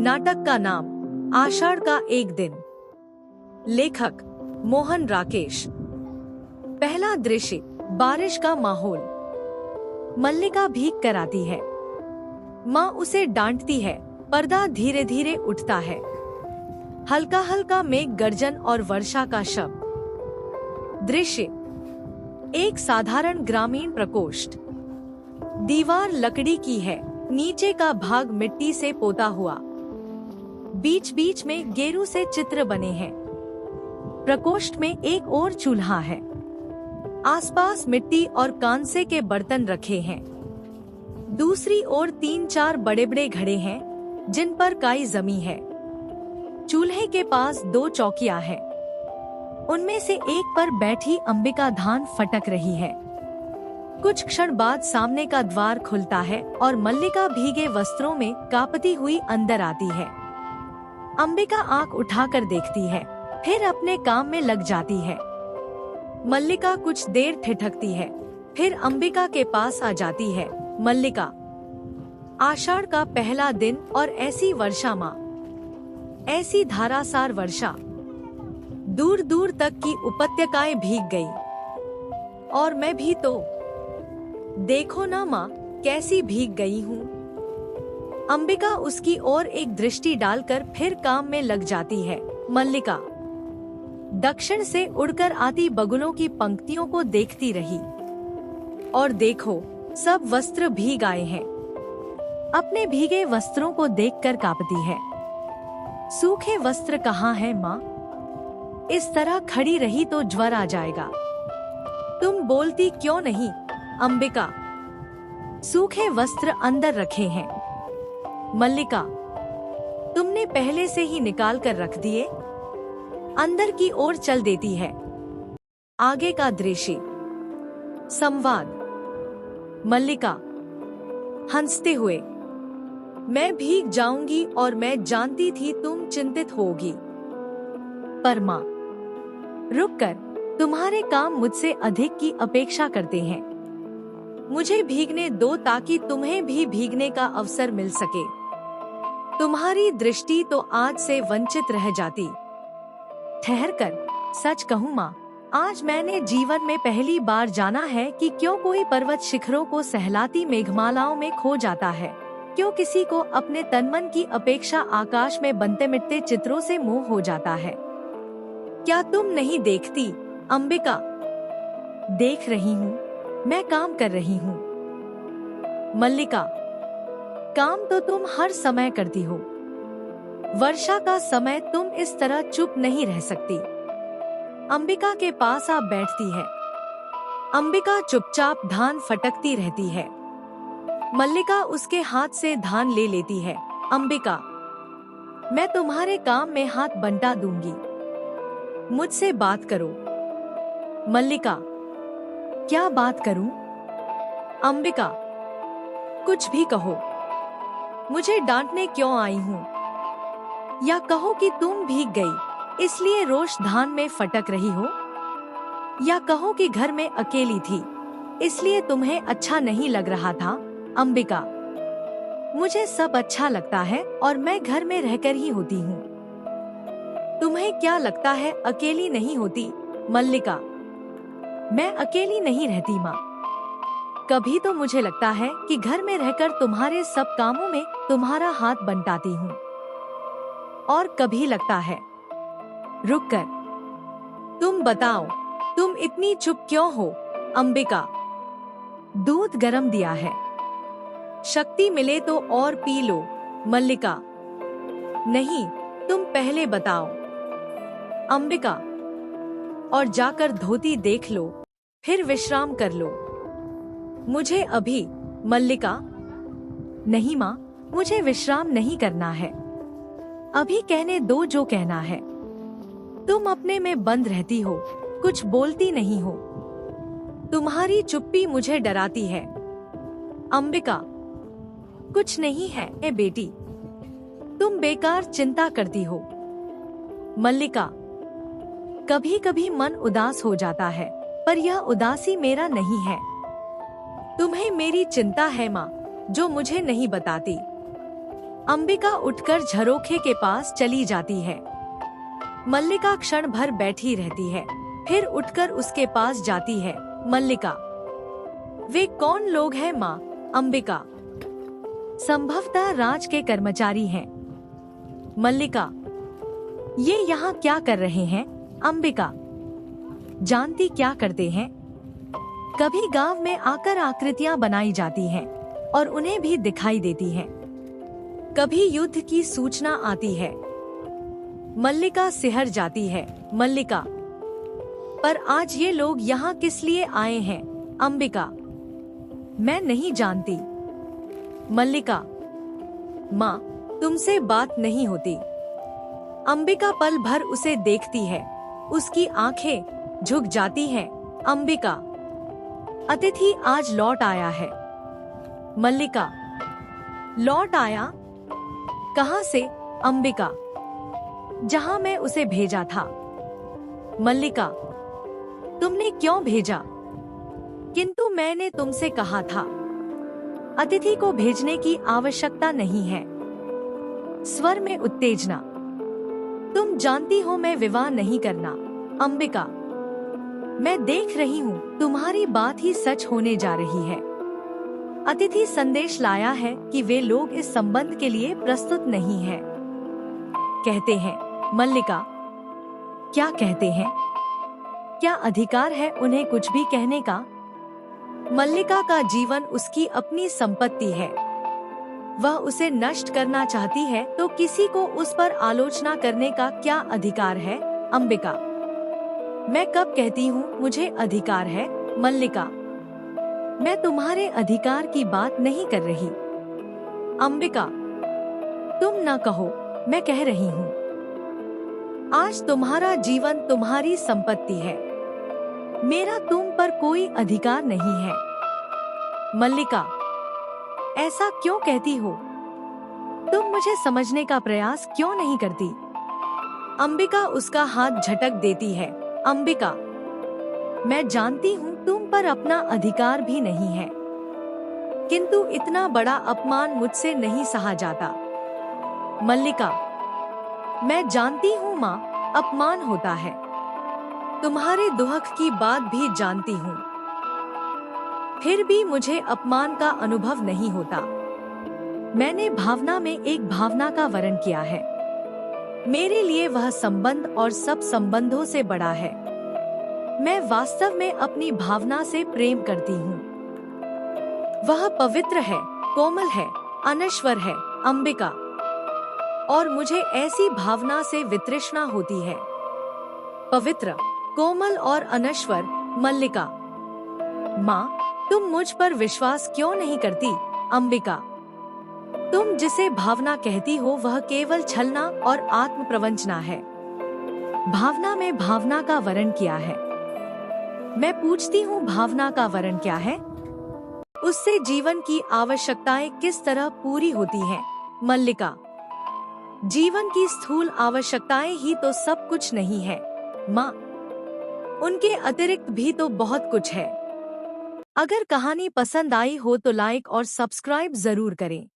नाटक का नाम आषाढ़ का एक दिन। लेखक मोहन राकेश। पहला दृश्य, बारिश का माहौल। मल्लिका भीग कर आती है। माँ उसे डांटती है। पर्दा धीरे धीरे उठता है। हल्का हल्का मेघ गर्जन और वर्षा का शब्द। दृश्य, एक साधारण ग्रामीण प्रकोष्ठ। दीवार लकड़ी की है, नीचे का भाग मिट्टी से पोता हुआ। बीच बीच में गेरू से चित्र बने हैं। प्रकोष्ठ में एक और चूल्हा है। आसपास मिट्टी और कांसे के बर्तन रखे हैं। दूसरी ओर 3-4 बड़े बड़े घड़े हैं, जिन पर काई जमी है। चूल्हे के पास 2 चौकियां हैं। उनमें से एक पर बैठी अंबिका धान फटक रही है। कुछ क्षण बाद सामने का द्वार खुलता है और मल्लिका भीगे वस्त्रों में कांपती हुई अंदर आती है। अंबिका आंख उठाकर देखती है, फिर अपने काम में लग जाती है। मल्लिका कुछ देर ठिठकती है, फिर अंबिका के पास आ जाती है। मल्लिका, आषाढ़ का पहला दिन और ऐसी वर्षा माँ, ऐसी धारासार वर्षा। दूर दूर तक की उपत्यकाएं भीग गई। और मैं भी तो, देखो ना माँ, कैसी भीग गई हूँ। अंबिका उसकी ओर एक दृष्टि डालकर फिर काम में लग जाती है। मल्लिका दक्षिण से उड़कर आती बगुलों की पंक्तियों को देखती रही। और देखो, सब वस्त्र भीग आए हैं। अपने भीगे वस्त्रों को देखकर कांपती है। सूखे वस्त्र कहाँ हैं माँ? इस तरह खड़ी रही तो ज्वर आ जाएगा। तुम बोलती क्यों नहीं अंबिका? सूखे वस्त्र अंदर रखे हैं। मल्लिका, तुमने पहले से ही निकाल कर रख दिए? अंदर की ओर चल देती है। आगे का दृश्य, संवाद। मल्लिका हंसते हुए, मैं भीग जाऊंगी और मैं जानती थी तुम चिंतित होगी। पर माँ, रुक कर, तुम्हारे काम मुझसे अधिक की अपेक्षा करते हैं। मुझे भीगने दो ताकि तुम्हें भी भीगने का अवसर मिल सके। तुम्हारी दृष्टि तो आज से वंचित रह जाती। ठहर कर, सच कहूँ माँ, आज मैंने जीवन में पहली बार जाना है कि क्यों कोई पर्वत शिखरों को सहलाती मेघमालाओं में खो जाता है। क्यों किसी को अपने तनमन की अपेक्षा आकाश में बनते मिटते चित्रों से मोह हो जाता है। क्या तुम नहीं देखती अंबिका? देख रही हूँ, मैं काम कर रही हूँ। मल्लिका, काम तो तुम हर समय करती हो। वर्षा का समय तुम इस तरह चुप नहीं रह सकती। अंबिका के पास आ बैठती है। अंबिका चुपचाप धान फटकती रहती है। मल्लिका उसके हाथ से धान ले लेती है। अंबिका, मैं तुम्हारे काम में हाथ बंटा दूंगी। मुझसे बात करो। मल्लिका, क्या बात करूं? अंबिका, कुछ भी कहो। मुझे डांटने क्यों आई हूँ? या कहो कि तुम भीग गई, इसलिए रोष धान में फटक रही हो? या कहो कि घर में अकेली थी, इसलिए तुम्हें अच्छा नहीं लग रहा था? अंबिका, मुझे सब अच्छा लगता है और मैं घर में रहकर ही होती हूँ। तुम्हें क्या लगता है अकेली नहीं होती? मल्लिका, मैं अकेली नहीं रहती माँ। कभी तो मुझे लगता है कि घर में रहकर तुम्हारे सब कामों में तुम्हारा हाथ बंटाती हूँ। और कभी लगता है, रुक कर, तुम बताओ, तुम इतनी चुप क्यों हो? अंबिका, दूध गरम दिया है, शक्ति मिले तो और पी लो। मल्लिका, नहीं, तुम पहले बताओ। अंबिका, और जाकर धोती देख लो, फिर विश्राम कर लो। मुझे अभी। मल्लिका, नहीं माँ, मुझे विश्राम नहीं करना है। अभी कहने दो जो कहना है। तुम अपने में बंद रहती हो, कुछ बोलती नहीं हो। तुम्हारी चुप्पी मुझे डराती है। अंबिका, कुछ नहीं है ए बेटी, तुम बेकार चिंता करती हो। मल्लिका, कभी कभी मन उदास हो जाता है, पर यह उदासी मेरा नहीं है। तुम्हें मेरी चिंता है माँ, जो मुझे नहीं बताती। अंबिका उठकर झरोखे के पास चली जाती है। मल्लिका क्षण भर बैठी रहती है, फिर उठकर उसके पास जाती है। मल्लिका, वे कौन लोग हैं माँ? अंबिका, संभवतः राज के कर्मचारी हैं। मल्लिका, ये यहाँ क्या कर रहे हैं? अंबिका, जानती क्या करते हैं? कभी गांव में आकर आकृतियां बनाई जाती हैं और उन्हें भी दिखाई देती हैं। कभी युद्ध की सूचना आती है। मल्लिका सिहर जाती है। मल्लिका, पर आज ये लोग यहाँ किस लिए आए हैं? अंबिका, मैं नहीं जानती। मल्लिका, माँ, तुमसे बात नहीं होती। अंबिका पल भर उसे देखती है, उसकी आंखें झुक जाती हैं। अंबिका, अतिथि आज लौट आया है। मल्लिका, लौट आया? कहाँ से? अंबिका, जहाँ मैं उसे भेजा था। मल्लिका, तुमने क्यों भेजा? किंतु मैंने तुमसे कहा था, अतिथि को भेजने की आवश्यकता नहीं है। स्वर में उत्तेजना। तुम जानती हो मैं विवाह नहीं करना। अंबिका, मैं देख रही हूँ तुम्हारी बात ही सच होने जा रही है। अतिथि संदेश लाया है कि वे लोग इस संबंध के लिए प्रस्तुत नहीं हैं। कहते हैं। मल्लिका, क्या कहते हैं? क्या अधिकार है उन्हें कुछ भी कहने का? मल्लिका का जीवन उसकी अपनी संपत्ति है। वह उसे नष्ट करना चाहती है तो किसी को उस पर आलोचना करने का क्या अधिकार है? अंबिका, मैं कब कहती हूँ मुझे अधिकार है? मल्लिका, मैं तुम्हारे अधिकार की बात नहीं कर रही। अंबिका, तुम न कहो, मैं कह रही हूँ। आज तुम्हारा जीवन तुम्हारी संपत्ति है। मेरा तुम पर कोई अधिकार नहीं है। मल्लिका, ऐसा क्यों कहती हो? तुम मुझे समझने का प्रयास क्यों नहीं करती? अंबिका उसका हाथ झटक देती है। अंबिका, मैं जानती हूँ तुम पर अपना अधिकार भी नहीं है, किंतु इतना बड़ा अपमान मुझसे नहीं सहा जाता। मल्लिका, मैं जानती हूँ माँ, अपमान होता है। तुम्हारे दुहक की बात भी जानती हूँ, फिर भी मुझे अपमान का अनुभव नहीं होता। मैंने भावना में एक भावना का वर्ण किया है। मेरे लिए वह संबंध और सब संबंधों से बड़ा है। मैं वास्तव में अपनी भावना से प्रेम करती हूँ। वह पवित्र है, कोमल है, अनश्वर है। अंबिका, और मुझे ऐसी भावना से वितृष्णा होती है। पवित्र, कोमल और अनश्वर। मल्लिका, माँ, तुम मुझ पर विश्वास क्यों नहीं करती? अंबिका, तुम जिसे भावना कहती हो वह केवल छलना और आत्म प्रवंचना है। भावना में भावना का वर्ण किया है। मैं पूछती हूँ भावना का वर्ण क्या है? उससे जीवन की आवश्यकताएं किस तरह पूरी होती हैं? मल्लिका, जीवन की स्थूल आवश्यकताएं ही तो सब कुछ नहीं है माँ, उनके अतिरिक्त भी तो बहुत कुछ है। अगर कहानी पसंद आई हो तो लाइक और सब्सक्राइब जरूर करें।